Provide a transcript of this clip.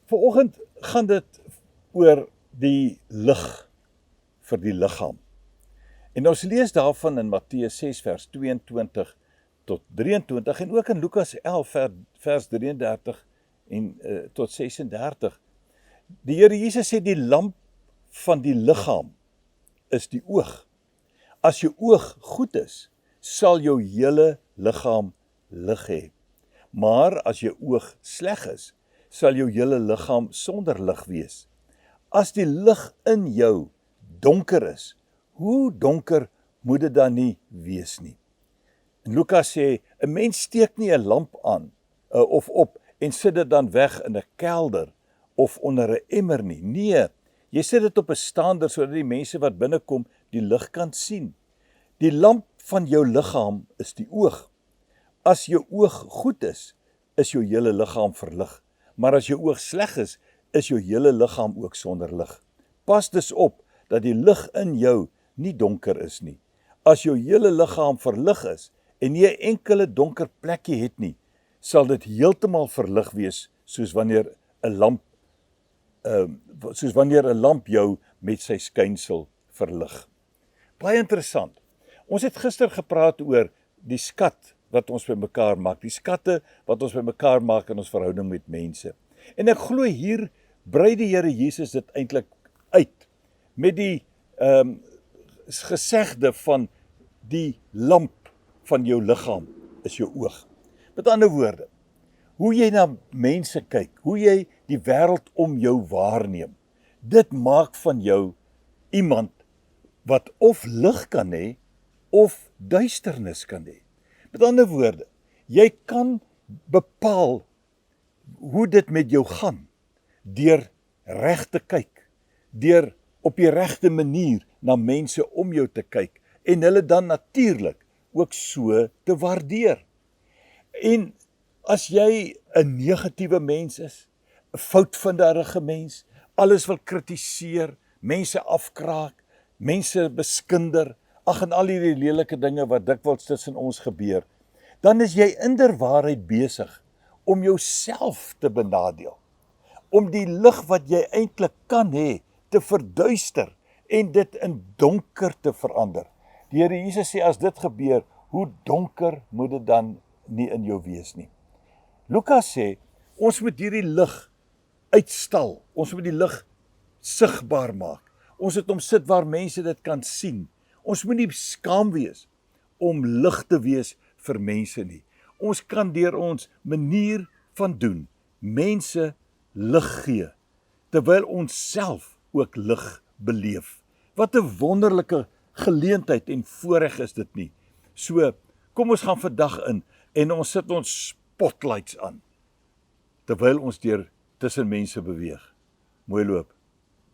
Vanoggend gaan dit oor die lig vir die liggaam. En ons lees daarvan in Matteus 6 vers 22 tot 23 en ook in Lukas 11 vers 33 en tot 36. Die Here Jesus sê die lamp van die liggaam is die oog. As jou oog goed is, sal jou hele liggaam lig hê. Maar as jou oog sleg is, sal jou hele liggaam sonder lig wees. As die lig in jou donker is, hoe donker moet dit dan nie wees nie? En Lukas sê, 'n mens steek nie 'n lamp aan of op en sit dit dan weg in 'n kelder of onder 'n emmer nie. Nee, jy sit dit op 'n staander sodat die mense wat binnekom die lig kan sien. Die lamp van jou liggaam is die oog. As jou oog goed is jou hele liggaam verlig. Maar as jou oog sleg is jou hele liggaam ook sonder lig. Pas dus op dat die lig in jou nie donker is nie. As jou hele liggaam verlig is en nie 'n enkele donker plekkie het nie, sal dit heeltemal verlig wees soos wanneer 'n lamp jou met sy skynsel verlig. Baie interessant. Ons het gister gepraat oor die skat wat ons by mekaar maak, die skatte wat ons by mekaar maak in ons verhouding met mense. En ek glo hier brei die Here Jesus dit eintlik uit met die gesegde van die lamp van jou liggaam is jou oog. Met ander woorde, hoe jy na mense kyk, hoe jy die wêreld om jou waarneem, dit maak van jou iemand wat of lig kan hê of duisternis kan hê. Met ander woorde, jy kan bepaal hoe dit met jou gaan deur reg te kyk, deur op die regte manier na mense om jou te kyk en hulle dan natuurlik ook so te waardeer. En as jy 'n negatiewe mens is, 'n foutvinderige mens, alles wil kritiseer, mense afkraak, mense beskinder, en al hierdie lelike dinge wat dikwels tussen ons gebeur, dan is jy inderwaarheid besig om jouself te benadeel, om die lig wat jy eintlik kan hê, te verduister en dit in donker te verander. Die Here Jesus sê, as dit gebeur, hoe donker moet dit dan nie in jou wees nie. Lukas sê, ons moet hierdie lig uitstal, ons moet die lig sigbaar maak, ons het hom sit waar mense dit kan sien, ons moet nie skaam wees om lig te wees vir mense nie. Ons kan deur ons manier van doen, mense lig gee, terwyl ons self ook lig beleef. Wat 'n wonderlike geleentheid en voorreg is dit nie. So, kom ons gaan vandag in en ons sit ons spotlights aan, terwyl ons deur tussen mense beweeg. Mooi loop.